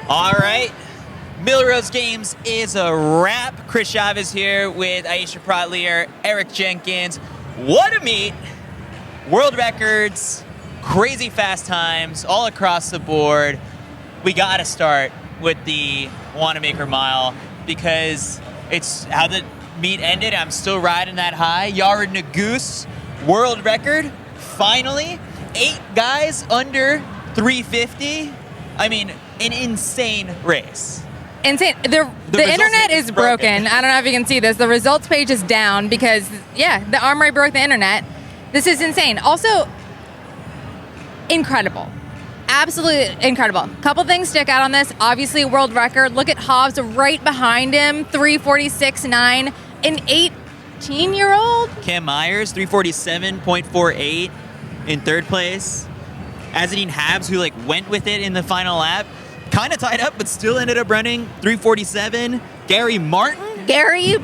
All right. Millrose Games is a wrap. Chris Chavez here with Aisha Protlier, Eric Jenkins. What a meet. World records, crazy fast times all across the board. We got to start with the Wanamaker Mile because it's how the meet ended. I'm still riding that high. Yared Nuguse, world record, finally. 8 guys under 350. I mean, an insane race. Insane. The internet is broken. I don't know if you can see this. The results page is down because, the Armory broke the internet. This is insane. Also, incredible. Absolutely incredible. Couple things stick out on this. Obviously, world record. Look at Hobbs right behind him, 346.9. An 18-year-old? Cam Myers, 347.48 in third place. Azadine Habs, who went with it in the final lap, kind of tied up, but still ended up running 347. Gary Martin runs. Gary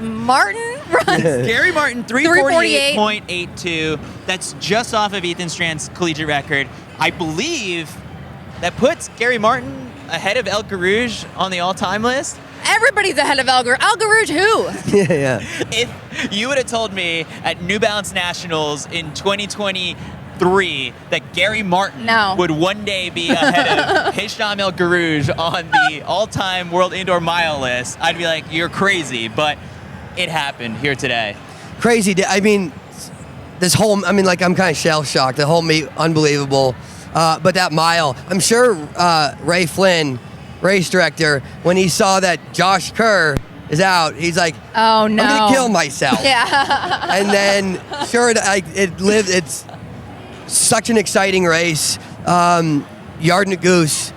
Martin, 348.82. That's just off of Ethan Strand's collegiate record. I believe that puts Gary Martin ahead of El Garouge on the all-time list. Everybody's ahead of El Garouge. El Garouge who? Yeah. If you would have told me at New Balance Nationals in 2023 that Gary Martin would one day be ahead of Hisham El Garouge on the all-time World Indoor Mile list, I'd be like, you're crazy. But it happened here today. Crazy. I mean, I'm kind of shell-shocked. The whole meet, unbelievable. But that mile, I'm sure Ray Flynn, race director, when he saw that Josh Kerr is out, he's like, oh no, I'm going to kill myself. Yeah. And then, it's such an exciting race. Yared Nuguse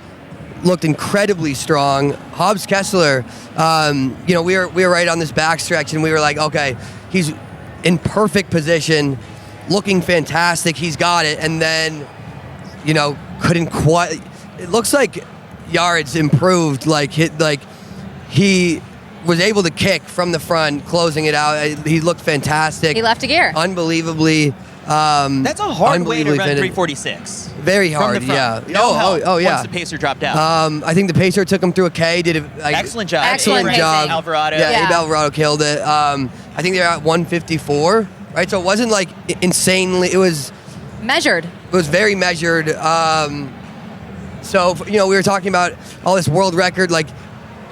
looked incredibly strong. Hobbs Kessler, we were right on this backstretch, and we were like, okay, he's in perfect position, looking fantastic. He's got it, and then, couldn't quite. It looks like Yared's improved. He was able to kick from the front, closing it out. He looked fantastic. He left a gear. Unbelievably. That's a hard way to run 346. Very hard, yeah. Oh, yeah. Once the pacer dropped out. I think the pacer took him through a K. Did an excellent job. Excellent job. Alvarado. Yeah, Abe Alvarado killed it. I think they were at 154, right? So it wasn't insanely. It was measured. It was very measured. So we were talking about all this world record.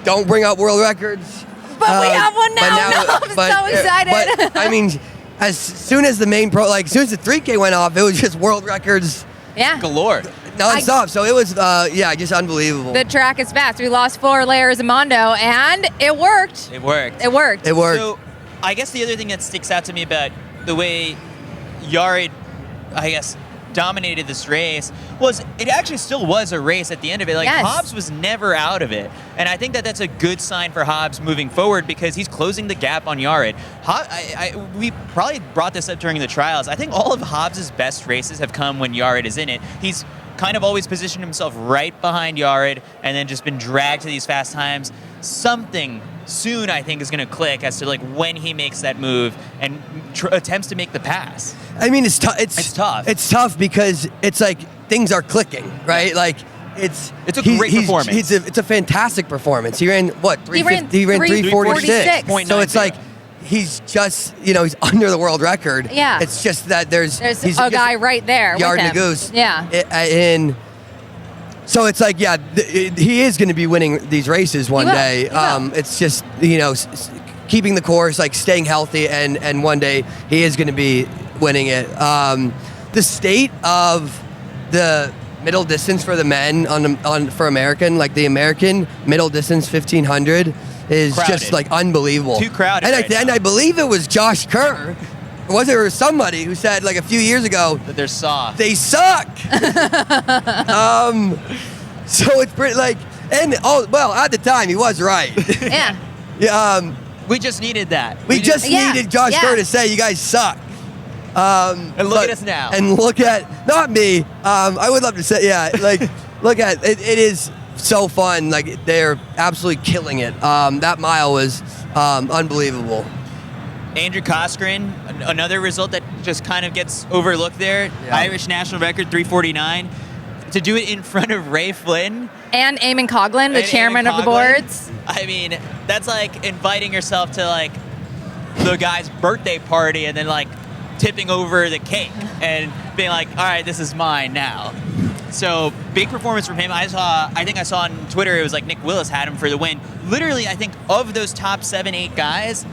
Don't bring up world records. But we have one now. I'm so excited. But I mean, as soon as the main as soon as the 3K went off, it was just world records. Yeah. Galore. Non-stop. So it was, just unbelievable. The track is fast. We lost 4 layers of Mondo, and it worked. It worked. So I guess the other thing that sticks out to me about the way Yared, dominated this race was it actually still was a race at the end of it. Yes. Hobbs was never out of it. And I think that that's a good sign for Hobbs moving forward because he's closing the gap on Yared. We probably brought this up during the trials. I think all of Hobbs' best races have come when Yared is in it. He's kind of always positioned himself right behind Yared and then just been dragged to these fast times. Something soon, I think, is going to click as to when he makes that move and attempts to make the pass. I mean, it's tough. It's tough. It's tough because it's things are clicking, right? It's a great performance. It's a fantastic performance. He ran what? 350. He ran 346. So it's he's just he's under the world record. Yeah. It's just that there's a guy right there. Yared with him. Nuguse. Yeah. So it's he is going to be winning these races one day. He will. It's just keeping the course, staying healthy, and one day he is going to be winning it. The state of the middle distance for the men for American, the American middle distance 1500 is crowded. Just unbelievable. Too crowded. And I believe it was Josh Kerr. Was there somebody who said a few years ago that they're soft? They suck. So it's pretty at the time he was right. Yeah. Yeah. We just needed that. We just needed Josh Kerr to say you guys suck. And look at us now. And look at not me. I would love to say look at it. It is so fun. They're absolutely killing it. That mile was unbelievable. Andrew Coskren, another result that just kind of gets overlooked there. Yeah. Irish national record 349. to do it in front of Ray Flynn And Eamon Coughlin, the and chairman Eamon of the Coughlin, boards. I mean, that's like inviting yourself to like the guy's birthday party and then like tipping over the cake and being like, all right, this is mine now. So big performance from him. I think I saw on Twitter, it was like Nick Willis had him for the win. Literally, I think of those top 7-8 guys,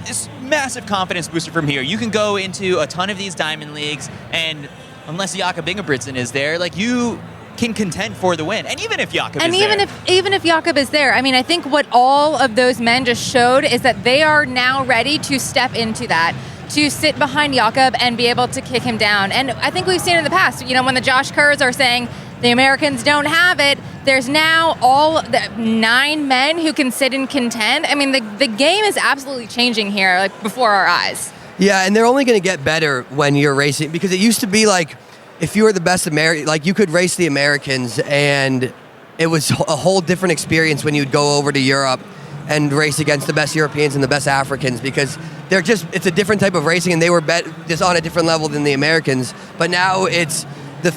this massive confidence booster from here. You can go into a ton of these diamond leagues, and unless Jakob Ingebrigtsen is there, like you can contend for the win. And even if Jakob is there. Even if Jakob is there, I mean, I think what all of those men just showed is that they are now ready to step into that, to sit behind Jakob and be able to kick him down. And I think we've seen in the past, you know, when the Josh Kerrs are saying the Americans don't have it, there's now all the 9 men who can sit and contend. I mean, the game is absolutely changing here, like before our eyes. Yeah, and they're only going to get better when you're racing, because it used to be like, if you were the best American, like you could race the Americans, and it was a whole different experience when you'd go over to Europe and race against the best Europeans and the best Africans, because it's a different type of racing, and they were just on a different level than the Americans. But now the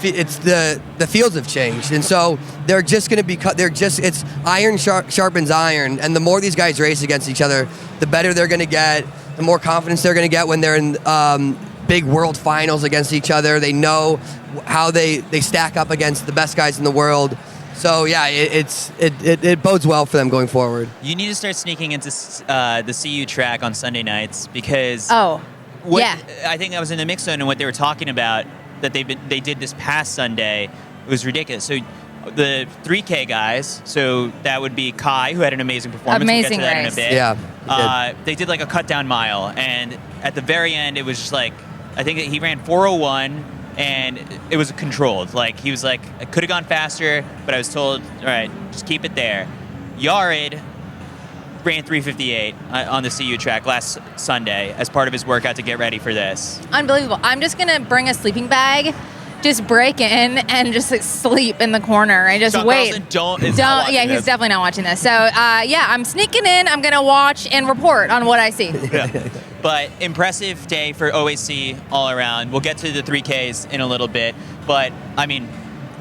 fields have changed, and so they're just going to be it's iron sharpens iron, and the more these guys race against each other, the better they're going to get, the more confidence they're going to get when they're in big world finals against each other. They know how they stack up against the best guys in the world. So yeah, it bodes well for them going forward. You need to start sneaking into the CU track on Sunday nights, because yeah. I think I was in the mix zone, and what they were talking about that they did this past Sunday was ridiculous. So the 3K guys, so that would be Kai, who had an amazing performance. Amazing we'll get to that race. in a bit. Yeah, they did like a cut down mile, and at the very end, it was just like, I think he ran 4:01. And it was controlled. Like, he was like, I could have gone faster, but I was told, all right, just keep it there. Yared ran 3:58 on the CU track last Sunday as part of his workout to get ready for this. Unbelievable. I'm just going to bring a sleeping bag, just break in and just like, sleep in the corner and just Sean wait. Carlson He's definitely not watching this. So, I'm sneaking in. I'm going to watch and report on what I see. Yeah. But impressive day for OAC all around. We'll get to the 3Ks in a little bit. But, I mean,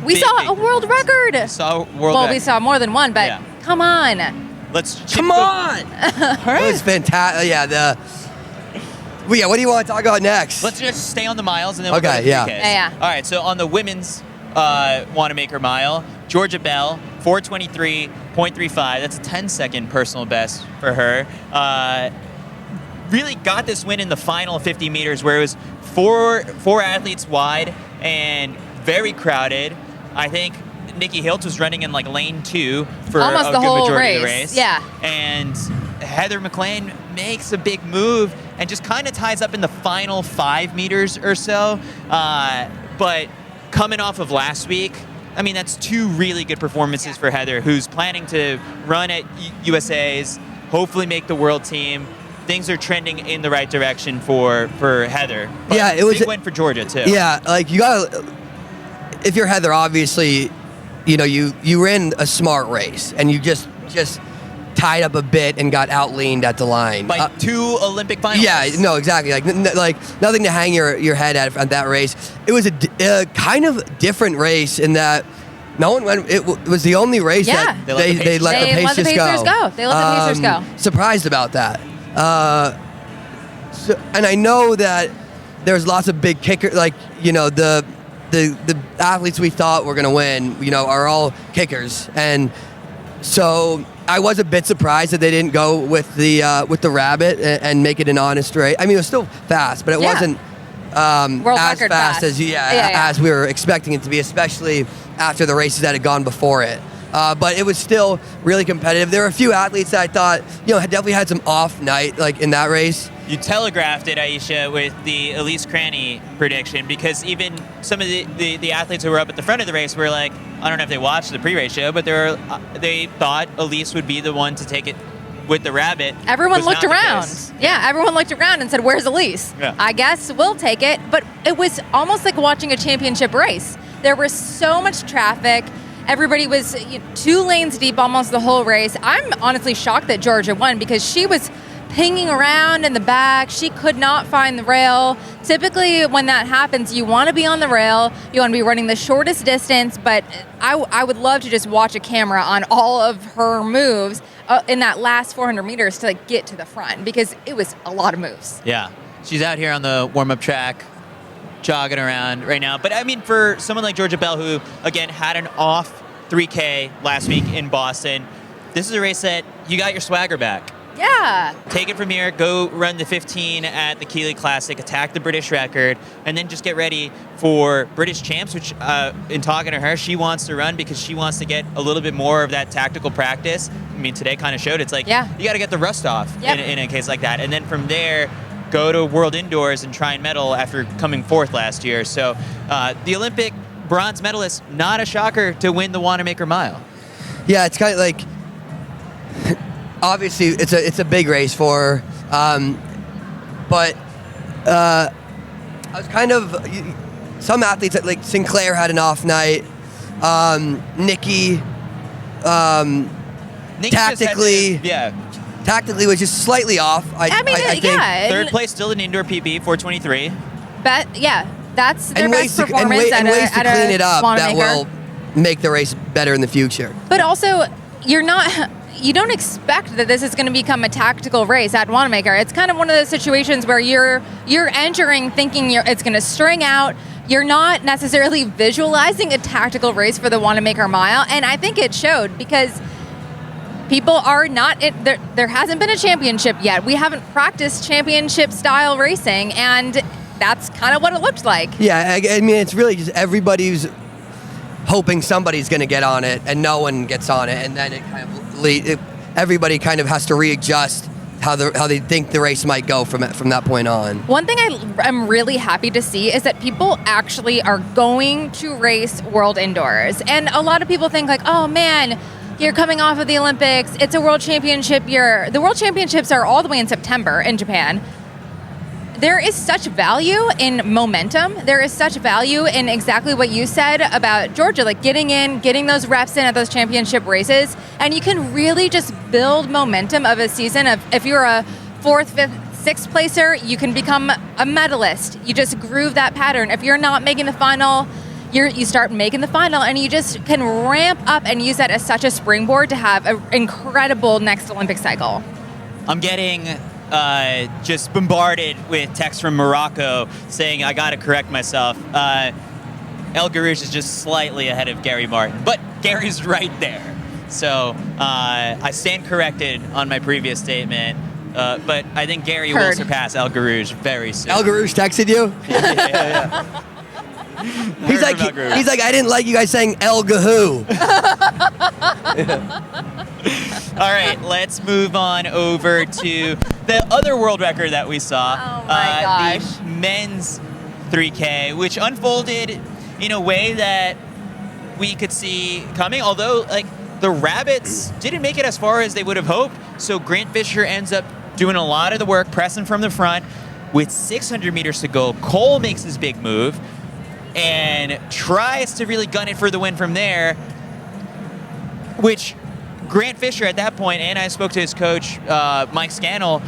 we saw a world record. We saw more than one, but come on. Come on. It was fantastic. Yeah, what do you want to talk about next? Let's just stay on the miles, and then we'll go to the 3Ks. Yeah. All right, so on the women's Wanamaker Mile, Georgia Bell, 4:23.35. That's a 10-second personal best for her. Really got this win in the final 50 meters, where it was four athletes wide and very crowded. I think Nikki Hilt was running in like lane 2 for almost a the good whole majority of the race. Yeah. And Heather McLean makes a big move and just kind of ties up in the final 5 meters or so. But coming off of last week, I mean, that's 2 really good performances for Heather, who's planning to run at USA's, hopefully make the world team. Things are trending in the right direction for Heather. But yeah, it was big win for Georgia too. Yeah, like you gotta. If you're Heather, obviously, you know you ran a smart race and you just tied up a bit and got out-leaned at the line by 2 Olympic finals. Yeah, no, exactly. Like nothing to hang your head at that race. It was a kind of different race in that. No one went. It was the only race that they let the Pacers go. They let the Pacers go. Surprised about that. And I know that there's lots of big kickers, like, you know, the athletes we thought were going to win, you know, are all kickers. And so I was a bit surprised that they didn't go with the rabbit and make it an honest race. I mean, it was still fast, but it wasn't as fast as we were expecting it to be, especially after the races that had gone before it. But it was still really competitive. There were a few athletes that I thought, you know, had definitely had some off night, like in that race. You telegraphed it, Aisha, with the Elise Cranny prediction, because even some of the athletes who were up at the front of the race were like, I don't know if they watched the pre-race show, but they thought Elise would be the one to take it with the rabbit. Everyone looked around. Yeah, everyone looked around and said, where's Elise? Yeah. I guess we'll take it. But it was almost like watching a championship race. There was so much traffic. Everybody was 2 lanes deep almost the whole race. I'm honestly shocked that Georgia won, because she was pinging around in the back. She could not find the rail. Typically, when that happens, you want to be on the rail. You want to be running the shortest distance, but I would love to just watch a camera on all of her moves in that last 400 meters to like get to the front, because it was a lot of moves. Yeah. She's out here on the warm-up track, jogging around right now. But I mean, for someone like Georgia Bell, who, again, had an off 3K last week in Boston, this is a race that you got your swagger back. Yeah. Take it from here, go run the 15 at the Keeley Classic, attack the British record, and then just get ready for British Champs, which, in talking to her, she wants to run because she wants to get a little bit more of that tactical practice. I mean, today kind of showed it's like, yeah, you got to get the rust off yep. in a case like that. And then from there, go to World Indoors and try and medal after coming fourth last year. So the Olympic bronze medalist, not a shocker to win the Wanamaker Mile. Yeah, it's kind of like, obviously it's a big race for her, but I was kind of, some athletes like Sinclair had an off night, Nikki tactically tactically was just slightly off. I think yeah. Third place still in indoor PB, 423. But yeah, that's their best and performance ways to clean it up that Wanamaker. will make the race better in the future. But also, you don't expect that this is going to become a tactical race at Wanamaker. It's kind of one of those situations where you're entering thinking it's going to string out. You're not necessarily visualizing a tactical race for the Wanamaker Mile, and I think it showed because people are not. There hasn't been a championship yet. We haven't practiced championship-style racing, and that's kind of what it looked like. Yeah, I mean, it's really just everybody's hoping somebody's going to get on it, and no one gets on it, and then it kind of everybody kind of has to readjust how they think the race might go from that point on. One thing I'm really happy to see is that people actually are going to race World Indoors, and a lot of people think like, oh man, you're coming off of the Olympics, it's a World Championship year. The World Championships are all the way in September in Japan. There is such value in momentum. There is such value in exactly what you said about Georgia, like getting those reps in at those championship races. And you can really just build momentum of a season of, if you're a 4th, 5th, 6th placer, you can become a medalist. You just groove that pattern. If you're not making the final, you start making the final, and you just can ramp up and use that as such a springboard to have an incredible next Olympic cycle. I'm getting just bombarded with texts from Morocco saying I got to correct myself. El Garouche is just slightly ahead of Gary Martin, but Gary's right there. So I stand corrected on my previous statement, but I think Gary will surpass El Garouche very soon. El Garouche texted you? Yeah. He's like, I didn't like you guys saying El Gahoo. All right, let's move on over to the other world record that we saw. Oh my gosh. The men's 3K, which unfolded in a way that we could see coming, although like the Rabbits didn't make it as far as they would have hoped. So Grant Fisher ends up doing a lot of the work, pressing from the front. With 600 meters to go, Cole makes his big move and tries to really gun it for the win from there, which Grant Fisher at that point, and I spoke to his coach, Mike Scannell,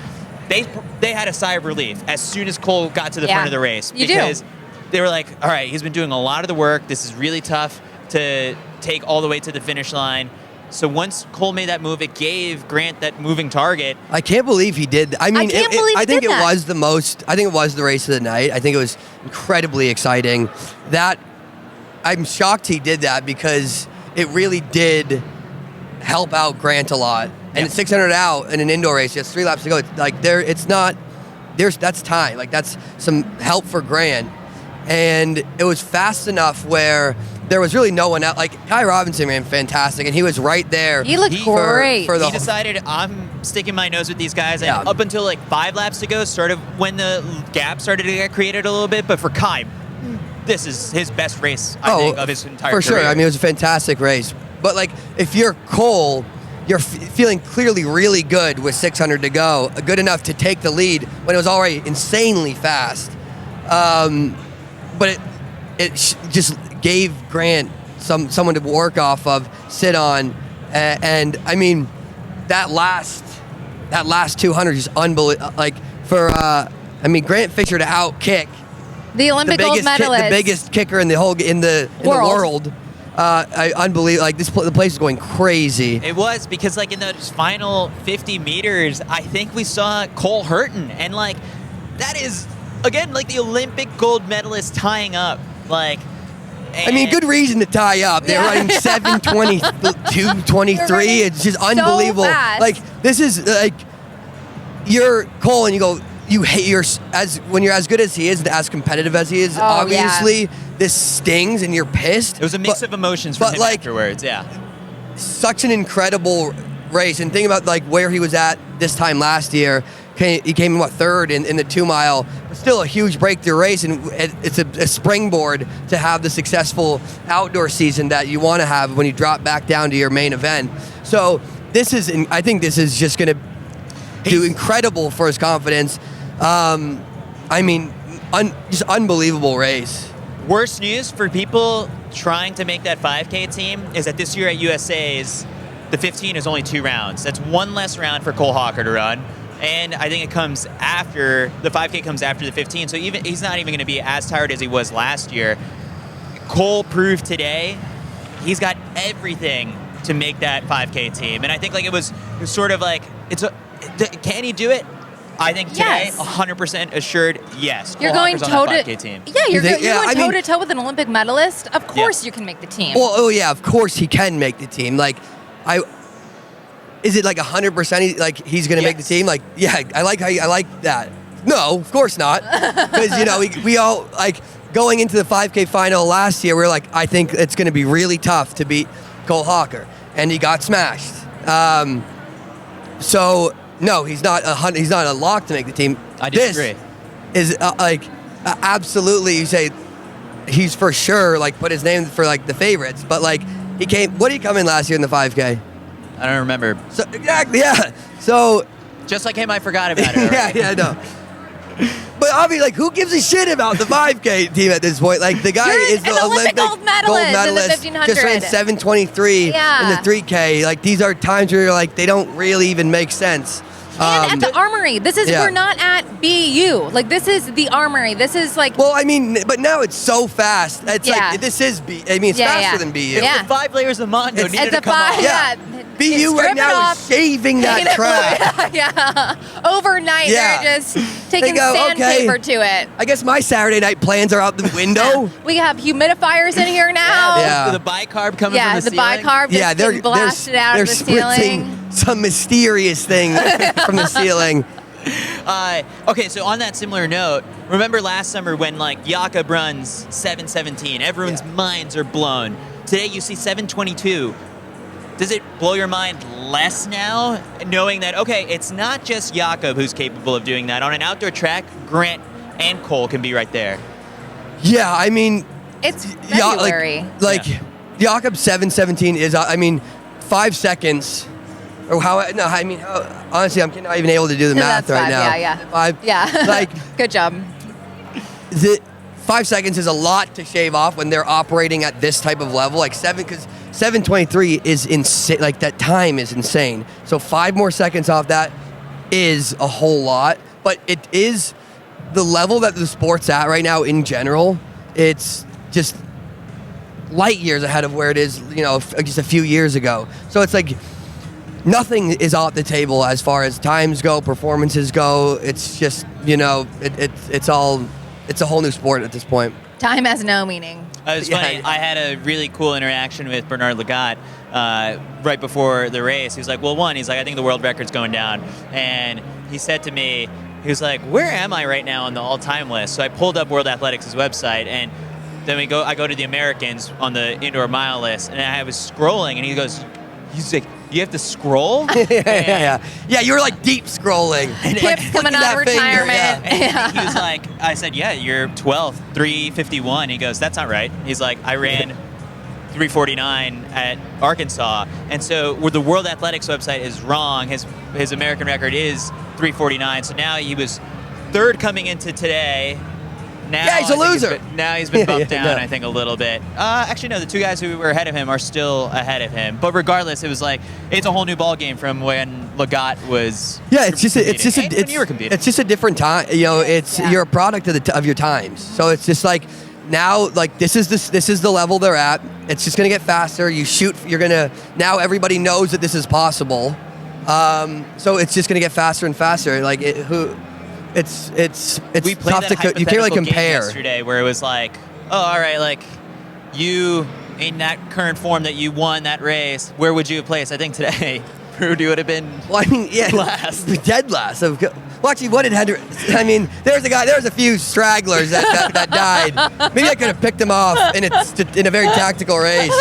they had a sigh of relief as soon as Cole got to the front of the race. Because they were like, all right, he's been doing a lot of the work. This is really tough to take all the way to the finish line. So once Cole made that move, it gave Grant that moving target. I can't believe he did. I mean, I think it was the race of the night. I think it was incredibly exciting. I'm shocked he did that because it really did help out Grant a lot. And it's 600 out in an indoor race, just 3 laps to go. That's time. Like, that's some help for Grant. And it was fast enough where there was really no one out. Like, Kai Robinson ran fantastic, and he was right there. He looked great. He decided, I'm sticking my nose with these guys. And up until like 5 laps to go, sort of when the gap started to get created a little bit. But for Kai, this is his best race, I think, of his entire career. For sure. I mean, it was a fantastic race. But, like, if you're Cole, you're feeling clearly really good with 600 to go, good enough to take the lead when it was already insanely fast. But it just gave Grant someone to work off of, sit on, and I mean, that last that last 200 is unbelievable. Like for, Grant Fisher to out kick The Olympic gold medalist. the biggest kicker in the world. Unbelievable. Like the place is going crazy. It was because like in the final 50 meters, I think we saw Cole hurting, and like that is again like the Olympic gold medalist tying up. Like, good reason to tie up. They're running 7:22, 23. It's just unbelievable. fast. Like this is like you're Cole, and you go. You hate when you're as good as he is, and as competitive as he is. Obviously, this stings, and you're pissed. It was a mix of emotions from him afterwards. Yeah, such an incredible race, and think about like where he was at this time last year. He came in third in the 2 mile. Still a huge breakthrough race, and it's a springboard to have the successful outdoor season that you want to have when you drop back down to your main event. So I think this is just going to do incredible for his confidence. Just unbelievable race. Worst news for people trying to make that 5K team is that this year at USA's, the 15 is only 2 rounds. That's one less round for Cole Hocker to run. And I think the 5K comes after the 15. So he's not even going to be as tired as he was last year. Cole proved today he's got everything to make that 5K team. And I think like it was sort of like, can he do it? I think today, 100% assured, yes. You're going toe to team. Yeah, you're going toe to toe with an Olympic medalist. Of course, you can make the team. Well, of course he can make the team. Like, is it like 100%? Like he's going to make the team? Like, yeah, I like that. No, of course not. Because we all like going into the 5K final last year. We were like, I think it's going to be really tough to beat Cole Hocker, and he got smashed. So. No, he's not a lock to make the team. I disagree. This is absolutely. You say he's for sure like put his name for like the favorites, but like he came. What did he come in last year in the 5K? I don't remember. So exactly, yeah. So just like him, I forgot about it. Yeah, I know. But obviously, like, who gives a shit about the 5K team at this point? Like, the guy is the Olympic gold medalist in the 1500. Just ran 7:23 in the 3K. Like, these are times where you're like, they don't really even make sense. And at the Armory. We're not at BU. Like, this is the Armory. This is like... Well, but now it's so fast. It's like, this is it's faster than BU. Yeah. The 5 layers of Mondo needed to come off. Yeah. BU right now is shaving that track. Overnight, they're just taking sandpaper to it. I guess my Saturday night plans are out the window. We have humidifiers in here now. Yeah. The bicarb coming from the ceiling. Yeah, the bicarb just getting blasted out of the ceiling. Some mysterious thing from the ceiling. Okay, so on that similar note, remember last summer when like Jakob runs 7:17, everyone's minds are blown. Today you see 7:22. Does it blow your mind less now, knowing that, okay, it's not just Jakob who's capable of doing that. On an outdoor track, Grant and Cole can be right there. Yeah, it's February. Jakob 7:17 is, 5 seconds. Or honestly, I'm not even able to do the math right now. Yeah. 5. Yeah. Good job. 5 seconds is a lot to shave off when they're operating at this type of level. Like 7:23 is insane. Like that time is insane. So 5 more seconds off that is a whole lot. But it is the level that the sport's at right now in general. It's just light years ahead of where it is, just a few years ago. So it's like nothing is off the table as far as times go, performances go. It's just, it's a whole new sport at this point. Time has no meaning. It was funny. I had a really cool interaction with Bernard Lagat right before the race. He was like, he's like, I think the world record's going down. And he said to me, he was like, where am I right now on the all-time list? So I pulled up World Athletics' website, and then I go to the Americans on the indoor mile list, and I was scrolling, and he's like, you have to scroll? Yeah, you were like deep scrolling. Kip's coming out of retirement. And he was like, I said, yeah, you're 12th, 3:51. He goes, that's not right. He's like, I ran 3:49 at Arkansas. And so where the World Athletics website is wrong, his American record is 3:49. So now he was third coming into today, Now Yeah, he's a loser. Now he's been bumped down, no. I think, a little bit. Actually, no, the two guys who were ahead of him are still ahead of him. But regardless, it was like, it's a whole new ball game from when Legat was Yeah, it's just when you were competing. it's just a different time. You know, you're a product of your times. So it's just like now, like this is the level they're at. It's just gonna get faster. You shoot. Now everybody knows that this is possible. So it's just gonna get faster and faster. Like it's we played tough that to you can't really hypothetical game compare. yesterday where it was like, oh, all right, like you in that current form that you won that race, where would you have placed? I think today, Rudy would have been Well, I mean, yeah, last. dead last. Well, actually, what did Hendrick? I mean, there's a few stragglers that died. Maybe I could have picked them off in a very tactical race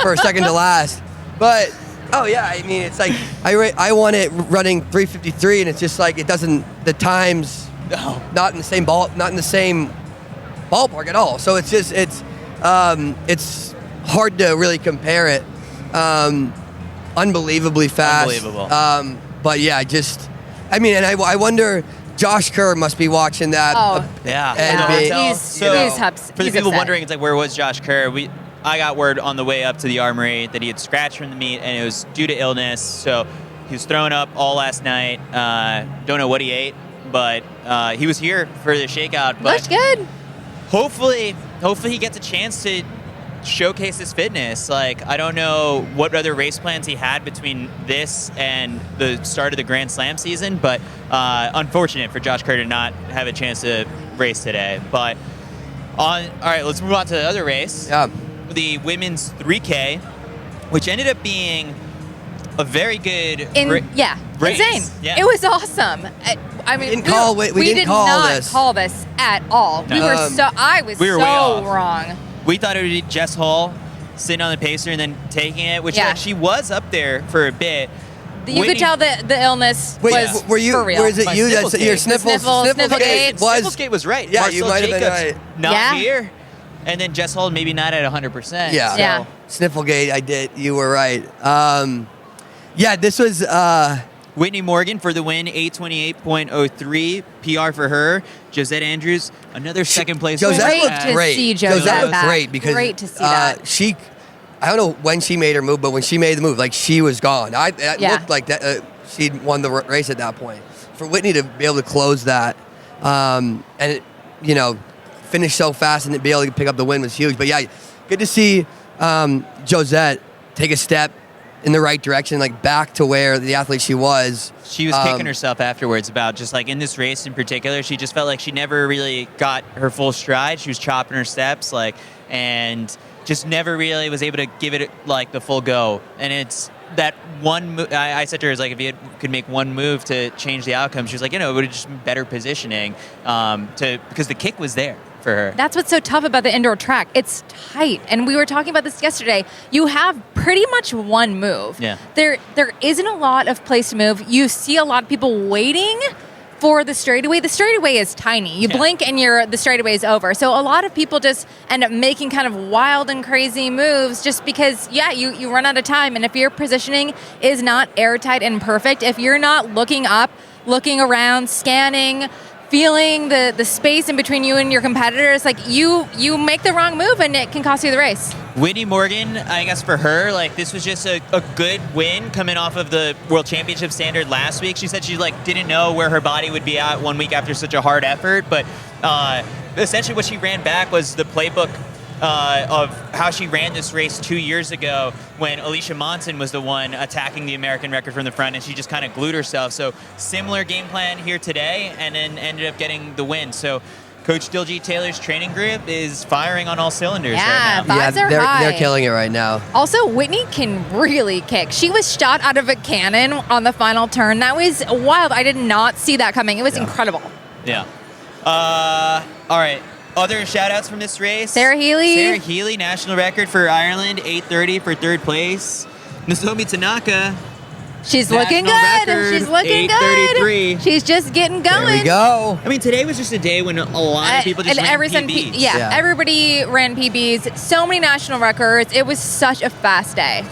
for a second to last. But oh yeah, I mean, it's like I won it running 3:53, and it's just like it doesn't. The times not in the same ballpark at all. So it's just it's hard to really compare it. Unbelievably fast. Unbelievable. But yeah, and I wonder. Josh Kerr must be watching that. Oh, Yeah. And No, he's for the people upset. wondering, it's like, where was Josh Kerr? I got word on the way up to the Armory that he had scratched from the meet, and it was due to illness. So he was throwing up all last night. Don't know what he ate, but he was here for the shakeout. But Looks good. hopefully he gets a chance to showcase his fitness. Like, I don't know what other race plans he had between this and the start of the Grand Slam season, but unfortunate for Josh Kerr to not have a chance to race today. But all right, let's move on to the other race. Yeah. The women's 3K, which ended up being a very good race. Insane. Yeah. It was awesome. I mean, We didn't call this. call this at all. No. We were I was we were way so off. wrong. We thought it would be Jess Hall sitting on the pacer and then taking it, which Yeah. she was up there for a bit. You could tell that the illness Wait, was were you? for real. Where is it? My You? That's sniffle your gate. Snifflegate. was. Snifflegate was right. Yeah, you Marcel might have been Jacobs right. not Yeah. here. And then Jess Hall maybe not at 100%. Yeah. So. Yeah. Snifflegate. I did. You were right. Yeah, this was. Whitney Morgan for the win, 8:28.03 PR for her. Josette Andrews, another second place. Josette Great looked to great. see Josette looked back. great because Great to see that. I don't know when she made her move, but when she made the move, like she was gone. It Yeah. looked like that she'd won the race at that point. For Whitney to be able to close that, and finish so fast and to be able to pick up the win was huge. But yeah, good to see Josette take a step in the right direction, like back to where the athlete she was. She was kicking herself afterwards about just like in this race in particular, she just felt like she never really got her full stride. She was chopping her steps, and just never really was able to give it like the full go. And it's that one move. I said to her, if you could make one move to change the outcome, she was like, it would have just been better positioning because the kick was there for her. That's what's so tough about the indoor track. It's tight. And we were talking about this yesterday. You have pretty much one move. Yeah. There isn't a lot of place to move. You see a lot of people waiting for the straightaway. The straightaway is tiny. You blink and the straightaway is over. So a lot of people just end up making kind of wild and crazy moves just because, you run out of time. And if your positioning is not airtight and perfect, if you're not looking up, looking around, scanning, feeling the space in between you and your competitors, like you make the wrong move and it can cost you the race. Whitney Morgan, I guess for her, this was just a good win coming off of the World Championship standard last week. She said she didn't know where her body would be at 1 week after such a hard effort, but essentially what she ran back was the playbook of how she ran this race 2 years ago when Alicia Monson was the one attacking the American record from the front, and she just kind of glued herself. So similar game plan here today, and then ended up getting the win. So Coach Diljit Taylor's training group is firing on all cylinders right now. Vibes are they're high. killing it right now. Also, Whitney can really kick. She was shot out of a cannon on the final turn. That was wild. I did not see that coming. It was incredible. Yeah. All right. Other shout-outs from this race. Sarah Healy, national record for Ireland, 8:30 for third place. Nozomi Tanaka, she's looking national good. record, She's looking 8:33. good. She's just getting going. There we go. I mean, today was just a day when a lot of people just ran PBs. Everybody ran PBs. So many national records. It was such a fast day.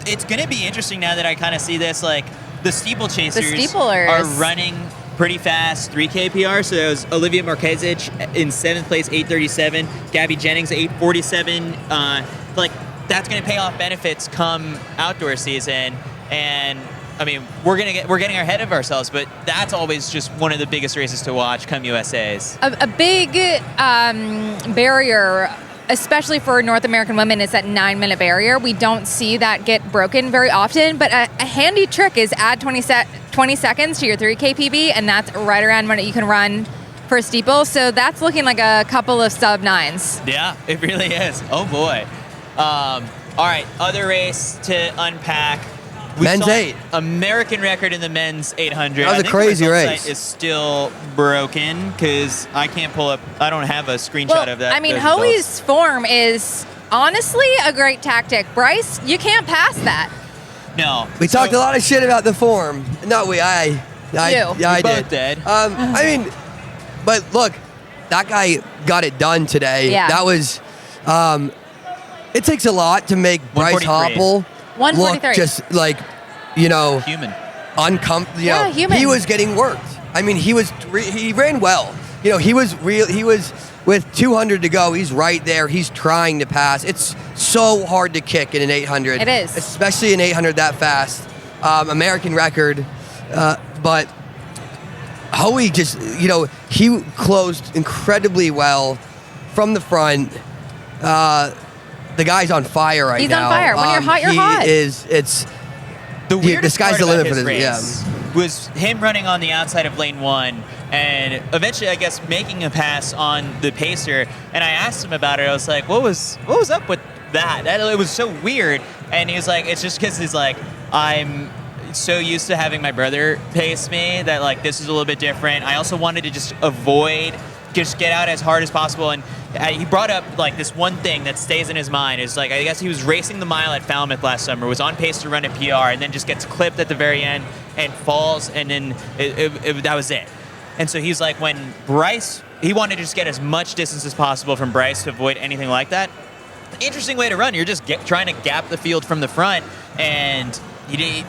It's going to be interesting now that I kind of see this, the steeplechasers The steeplers are running pretty fast 3K PR. So that was Olivia Marquezich in 7th place, 8:37. Gabby Jennings, 8:47. Like, that's going to pay off benefits come outdoor season. And I mean, we're getting ahead of ourselves, but that's always just one of the biggest races to watch come USA's. A big barrier, especially for North American women, is that 9-minute barrier. We don't see that get broken very often, but a handy trick is add 20 seconds to your 3K PB, and that's right around when you can run for a steeple. So that's looking like a couple of sub-9s. Yeah, it really is. Oh boy. All right, other race to unpack. We Men's saw 8. American record in the men's 800. That was a crazy the race. Site is still broken because I can't pull up. I don't have a screenshot of that. I mean, those Hoey's results. form is honestly a great tactic. Bryce, you can't pass that. No. We talked a lot of shit about the form. No, I both did. did. I mean, but look, that guy got it done today. Yeah. That was. It takes a lot to make Bryce 143. Hopple look 143. just like, you know, Human. uncomfortable. Yeah, human. He was getting worked. I mean, he ran well. You know, he was with 200 to go. He's right there. He's trying to pass. It's so hard to kick in an 800. It is. Especially an 800 that fast. American record. But Hoey just, you know, he closed incredibly well from the front. The guy's on fire right He's now. on fire. When you're hot, you're he hot. It's The weirdest sky's part the about limit for his this, race was him running on the outside of lane 1 and eventually, I guess, making a pass on the pacer. And I asked him about it. I was like, what was up with that? It was so weird. And he was like, it's just because he's like, I'm so used to having my brother pace me that like this is a little bit different. I also wanted to just get out as hard as possible. And he brought up like this one thing that stays in his mind is like, I guess he was racing the mile at Falmouth last summer, was on pace to run a PR, and then just gets clipped at the very end and falls, and then that was it. And so he's like, when Bryce, he wanted to just get as much distance as possible from Bryce to avoid anything like that. Interesting way to run. You're just trying to gap the field from the front, and he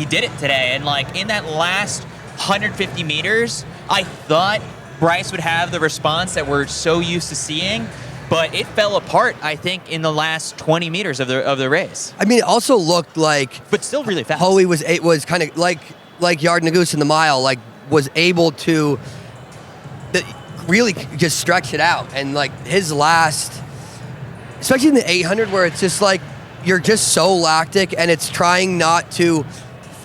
did it today. And like in that last 150 meters, I thought Bryce would have the response that we're so used to seeing, but it fell apart, I think, in the last 20 meters of the race. I mean, it also looked like, but still really fast. Hoey was kind of like Yared Nuguse in the mile, like was able to really just stretch it out. And like his last, especially in the 800, where it's just like you're just so lactic, and it's trying not to.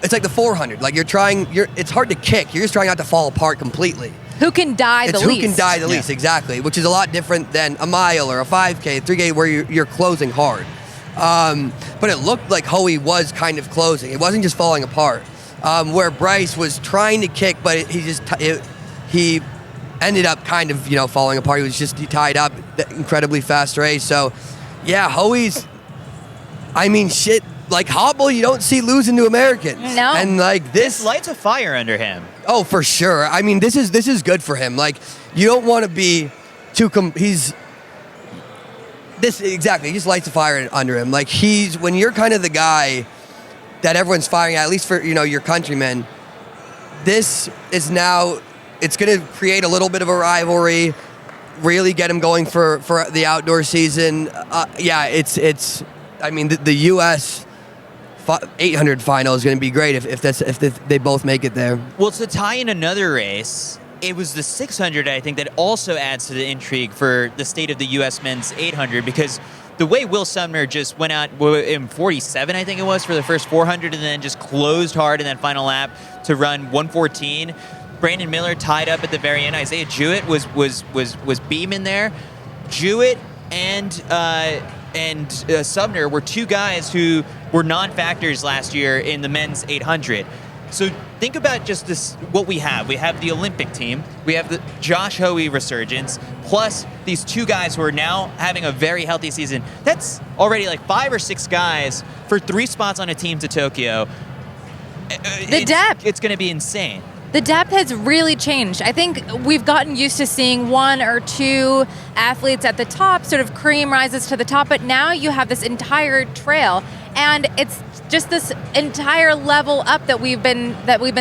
It's like the 400, like it's hard to kick. You're just trying not to fall apart completely. Who can die the least? Who can die the least, exactly, which is a lot different than a mile or a 5K, 3K, where you're closing hard. But it looked like Hoey was kind of closing. It wasn't just falling apart. Where Bryce was trying to kick, but he ended up kind of, you know, falling apart. He tied up, the incredibly fast race. So, yeah, Hoey's, I mean, shit, like Hopple, you don't see losing to Americans. No. And like This lights a fire under him. Oh, for sure. I mean, this is good for him. Like, you don't want to be too. He just lights a fire under him. Like when you're kind of the guy that everyone's firing at least for, you know, your countrymen. This is now. It's going to create a little bit of a rivalry. Really get him going for the outdoor season. Yeah, it's. I mean, the U.S. 800 final is going to be great if they both make it there. Well, to tie in another race, it was the 600, I think, that also adds to the intrigue for the state of the U.S. men's 800, because the way Will Sumner just went out in 47, I think it was, for the first 400, and then just closed hard in that final lap to run 114. Brandon Miller tied up at the very end. Isaiah Jewett was beaming there. Jewett and Sumner were two guys who were non-factors last year in the men's 800. So think about just this, what we have. We have the Olympic team. We have the Josh Hoey resurgence, plus these two guys who are now having a very healthy season. That's already like 5 or 6 guys for 3 spots on a team to Tokyo. Depth. It's going to be insane. The depth has really changed. I think we've gotten used to seeing 1 or 2 athletes at the top, sort of cream rises to the top, but now you have this entire trail, and it's just this entire level up that we've been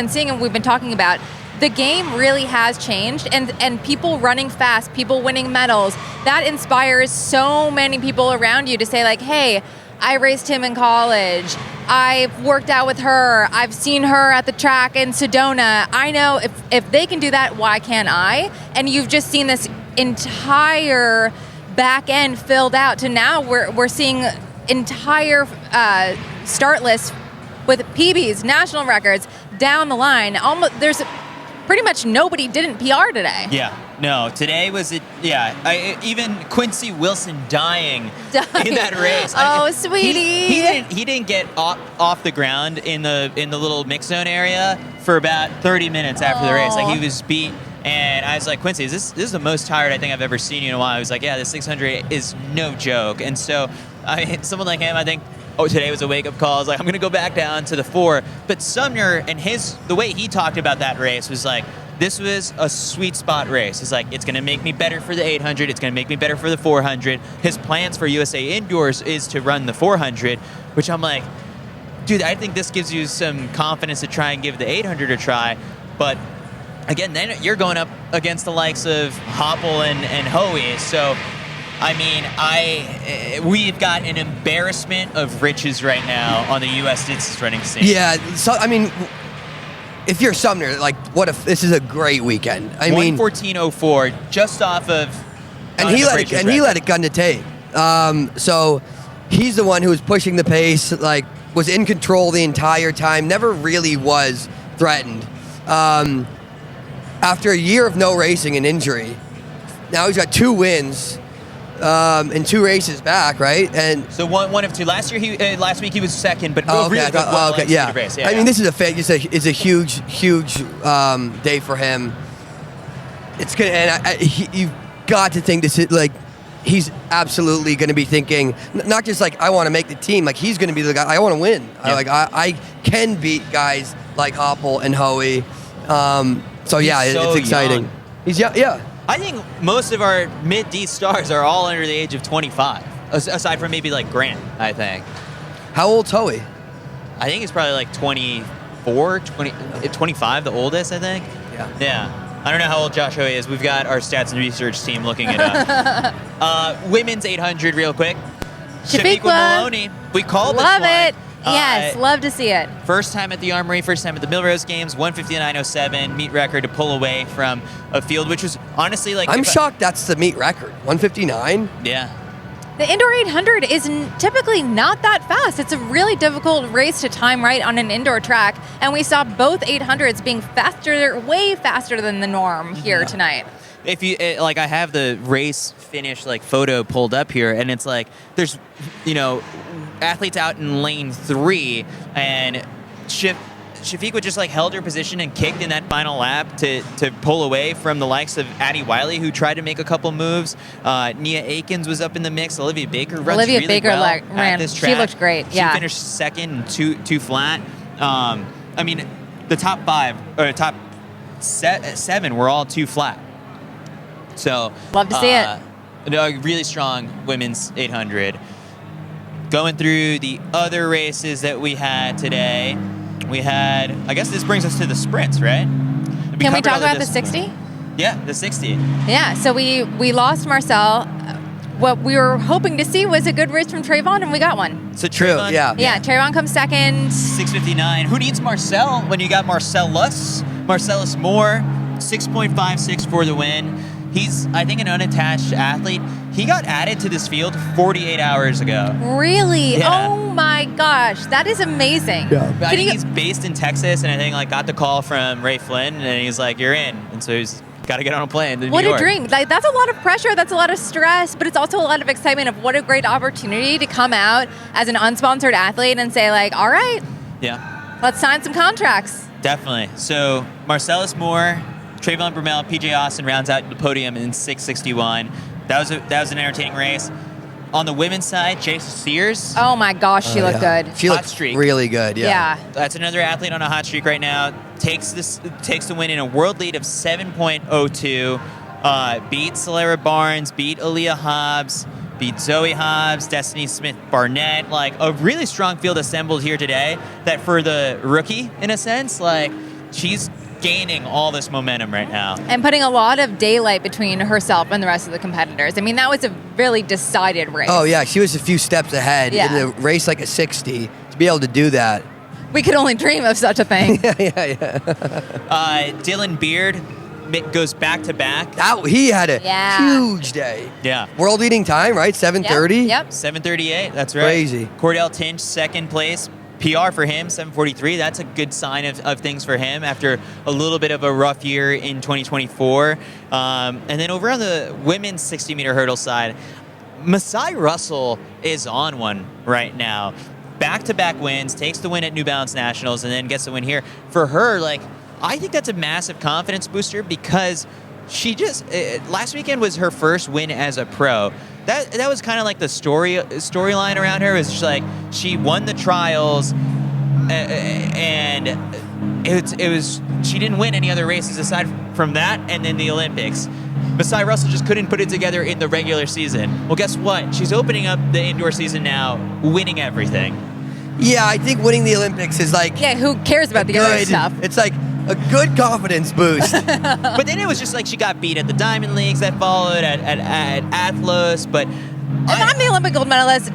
seeing and we've been talking about. the game really has changed, and people running fast, people winning medals, that inspires so many people around you to say like, hey, I raced him in college. I've worked out with her. I've seen her at the track in Sedona. I know if they can do that, why can't I? And you've just seen this entire back end filled out to now we're seeing entire start lists with PBs, national records down the line. Almost there's pretty much nobody didn't PR today. Yeah. No, today was it. Yeah, even Quincy Wilson dying in that race. Oh, sweetie. He didn't get off the ground in the little mix zone area for about 30 minutes after the race. Like he was beat, and I was like, Quincy, this is the most tired I think I've ever seen you in a while. I was like, yeah, the 600 is no joke. And so someone like him, I think. Oh, today was a wake-up call. I was like, I'm going to go back down to the 4. But Sumner and the way he talked about that race was like, this was a sweet spot race. It's like, it's going to make me better for the 800. It's going to make me better for the 400. His plans for USA Indoors is to run the 400, which I'm like, dude, I think this gives you some confidence to try and give the 800 a try. But again, then you're going up against the likes of Hoppel and Hoey. So, I mean, we've got an embarrassment of riches right now on the U.S. distance running scene. Yeah, so I mean, if you're Sumner, like, what if this is a great weekend? I mean, 1:14.04, just off of. And he let it gun to tape. So he's the one who was pushing the pace, like was in control the entire time, never really was threatened. After a year of no racing and injury, now he's got 2 wins. In 2 races back, right? And so one of 2. Last week he was second, but yeah. Race. I mean, this is it's a huge day for him. It's gonna, and you've got to think this is like he's absolutely going to be thinking not just like I want to make the team, like he's going to be the guy I want to win. Yeah. I can beat guys like Hoppel and Hoey. So yeah, it's exciting. Young. He's yeah. I think most of our mid-D stars are all under the age of 25, aside from maybe like Grant, I think. How old's Hoey? I think he's probably like 24, 25, the oldest, I think. Yeah. I don't know how old Josh Hoey is. We've got our stats and research team looking it up. Women's 800 real quick. Shafiqua Maloney. We called Love this one. it. Yes, love to see it. First time at the Armory, first time at the Millrose Games, 1:59.07 meet record to pull away from a field, which was honestly like... I'm shocked that's the meet record, 1:59. Yeah. The indoor 800 is typically not that fast. It's a really difficult race to time right on an indoor track, and we saw both 800s being faster, way faster than the norm here tonight. If you like, I have the race finish like photo pulled up here, and it's like there's, athletes out in lane 3, and Shafiqua just like held her position and kicked in that final lap to pull away from the likes of Addie Wiley, who tried to make a couple moves. Nia Akins was up in the mix. Olivia Baker runs really well at this track. She looked great. She finished second and two flat. I mean, the top 5 or top 7 were all 2 flat. So love to see it. A really strong women's 800. Going through the other races that we had today, we had, I guess this brings us to the sprints, right? Can we talk about the 60? Yeah, the 60. Yeah, so we lost Marcel. What we were hoping to see was a good race from Trayvon, and we got one. So Trayvon, yeah, Trayvon comes second. 6:59. Who needs Marcel when you got Marcellus Moore, 6.56 for the win. He's, I think, an unattached athlete. He got added to this field 48 hours ago. Really? Yeah. Oh my gosh, that is amazing. Yeah. I think he's based in Texas, and I think got the call from Ray Flynn, and he's like, "You're in," and so he's got to get on a plane to New York. What a dream! Like, that's a lot of pressure. That's a lot of stress, but it's also a lot of excitement of what a great opportunity to come out as an unsponsored athlete and say, like, "All right, yeah, let's sign some contracts." Definitely. So Marcellus Moore, Trayvon Brumell, PJ Austin rounds out the podium in 6:61. That was an entertaining race. On the women's side, Jason Sears. Oh my gosh, she looked good. She Hot looked streak. really good. Yeah. That's another athlete on a hot streak right now. Takes the win in a world lead of 7.02. Beat Celera Barnes, beat Aaliyah Hobbs, beat Zoe Hobbs, Destiny Smith Barnett. Like a really strong field assembled here today. That for the rookie, in a sense, like she's gaining all this momentum right now. And putting a lot of daylight between herself and the rest of the competitors. I mean, that was a really decided race. Oh, yeah. She was a few steps ahead in the race like a 60 to be able to do that. We could only dream of such a thing. yeah. Dylan Beard goes back-to-back. He had a huge day. Yeah. World leading time, right? 7:30? Yep. 7:38, that's right. Crazy. Cordell Tinch, second place. PR for him, 7:43. That's a good sign of things for him after a little bit of a rough year in 2024. And then over on the women's 60-meter hurdle side, Masai Russell is on one right now. Back-to-back wins, takes the win at New Balance Nationals, and then gets the win here. For her, I think that's a massive confidence booster because she just last weekend was her first win as a pro. That was kind of like the storyline around her. It was just like she won the trials, and it was she didn't win any other races aside from that, and then the Olympics. Masai Russell just couldn't put it together in the regular season. Well, guess what? She's opening up the indoor season now, winning everything. Yeah, I think winning the Olympics is like... Yeah, who cares about the other stuff? It's like a good confidence boost. But then it was just like she got beat at the Diamond Leagues that followed at Athlos, but... If I'm the Olympic gold medalist,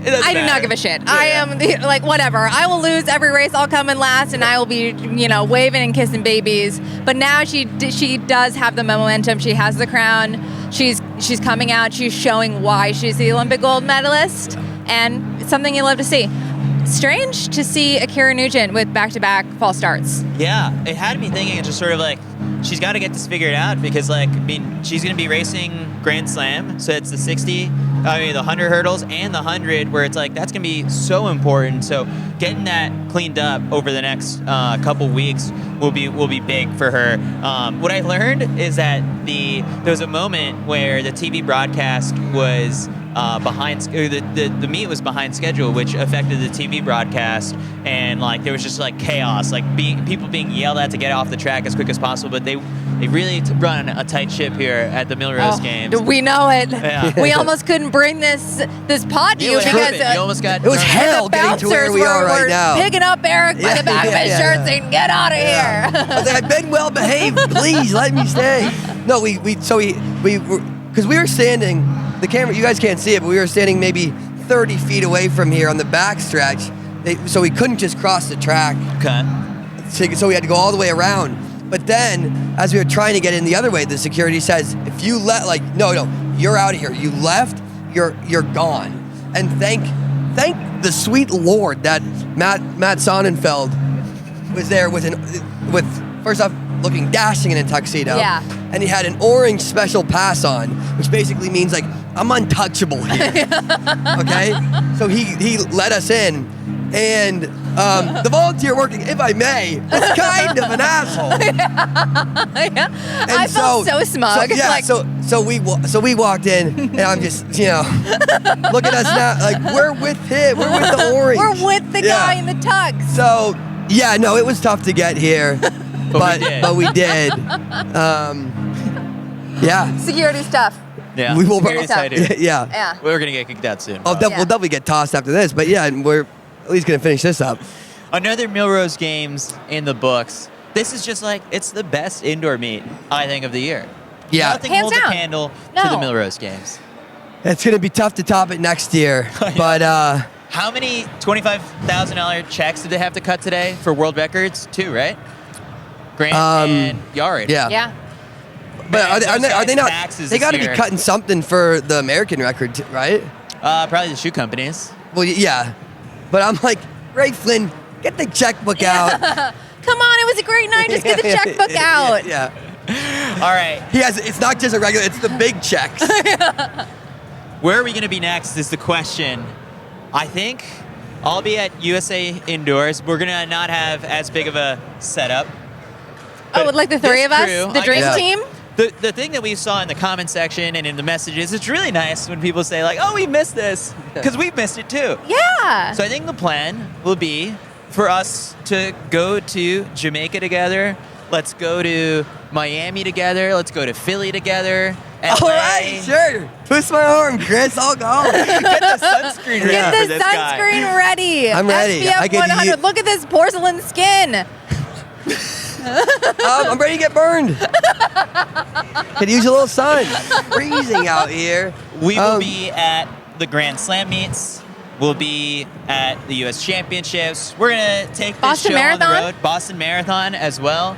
I do not give a shit. Yeah. I am, whatever. I will lose every race. I'll come in last, and I will be, waving and kissing babies. But now she does have the momentum. She has the crown. She's coming out. She's showing why she's the Olympic gold medalist, and it's something you love to see. Strange to see Akira Nugent with back-to-back false starts. Yeah, it had me thinking, it's just sort of like, she's got to get this figured out because, she's going to be racing Grand Slam, so it's the 100 hurdles and the 100, where it's like, that's going to be so important. So getting that cleaned up over the next couple weeks will be big for her. What I learned is that there was a moment where the TV broadcast was behind, the meet was behind schedule, which affected the TV broadcast, and there was just chaos, people being yelled at to get off the track as quick as possible. But they really run a tight ship here at the Millrose Games. We know it. Yeah. We almost couldn't bring this pod to you because you almost got. It was hell getting to where we are right now. Picking up Eric by the back of his shirt saying, "Get out of here!" I was like, I've been well behaved. Please let me stay. No, we because we were standing. The camera, you guys can't see it, but we were standing maybe 30 feet away from here on the back stretch, so we couldn't just cross the track. Okay. So we had to go all the way around. But then, as we were trying to get in the other way, the security says, if you no, you're out of here. You left, you're gone. And thank the sweet Lord that Matt Sonnenfeld was there with first off, looking dashing in a tuxedo. Yeah. And he had an orange special pass on, which basically means I'm untouchable here. Okay? So he let us in, and the volunteer working, if I may, was kind of an asshole. Yeah. And I felt so smug. So we walked in, and I'm just look at us now, we're with him, we're with the orange, we're with the guy in the tux. So yeah, no, it was tough to get here. But we did. Yeah. Security stuff. Yeah. We will. Yeah. We're gonna get kicked out soon. We'll definitely get tossed after this. But yeah, and we're at least gonna finish this up. Another Millrose Games in the books. This is just it's the best indoor meet, I think, of the year. Yeah. Nothing Hands holds down. a candle to the Millrose Games. It's gonna be tough to top it next year. But how many $25,000 checks did they have to cut today for world records? 2, right? Grant and Yared. Yeah. But are they not? Taxes They got to this be year. cutting something for the American record, right? Probably the shoe companies. Well, yeah. But I'm like, Ray Flynn, get the checkbook out. Come on, it was a great night. Just get the checkbook out. Yeah. All right. It's not just a regular, it's the big checks. Where are we going to be next is the question. I think I'll be at USA Indoors. We're going to not have as big of a setup. Oh, like the three of us? The dream team? The thing that we saw in the comment section and in the messages, it's really nice when people say oh, we missed this, because we missed it too. Yeah. So I think the plan will be for us to go to Jamaica together. Let's go to Miami together. Let's go to Philly together. LA. All right, sure. Twist my arm, Chris. I'll go. Get the sunscreen ready Get for the this guy. sunscreen ready. I'm ready. SPF 100. Look at this porcelain skin. I'm ready to get burned. Could use a little sun. Freezing out here. We will be at the Grand Slam meets. We'll be at the U.S. Championships. We're going to take this Boston show Marathon? on the road. Boston Marathon as well.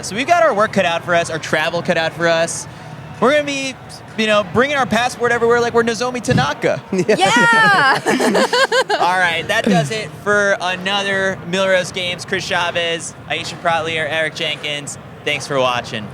So we've got our work cut out for us, our travel cut out for us. We're going to be, bringing our passport everywhere like we're Nozomi Tanaka. Yeah. All right, that does it for another Millrose Games. Chris Chavez, Aisha Protlier, Eric Jenkins. Thanks for watching.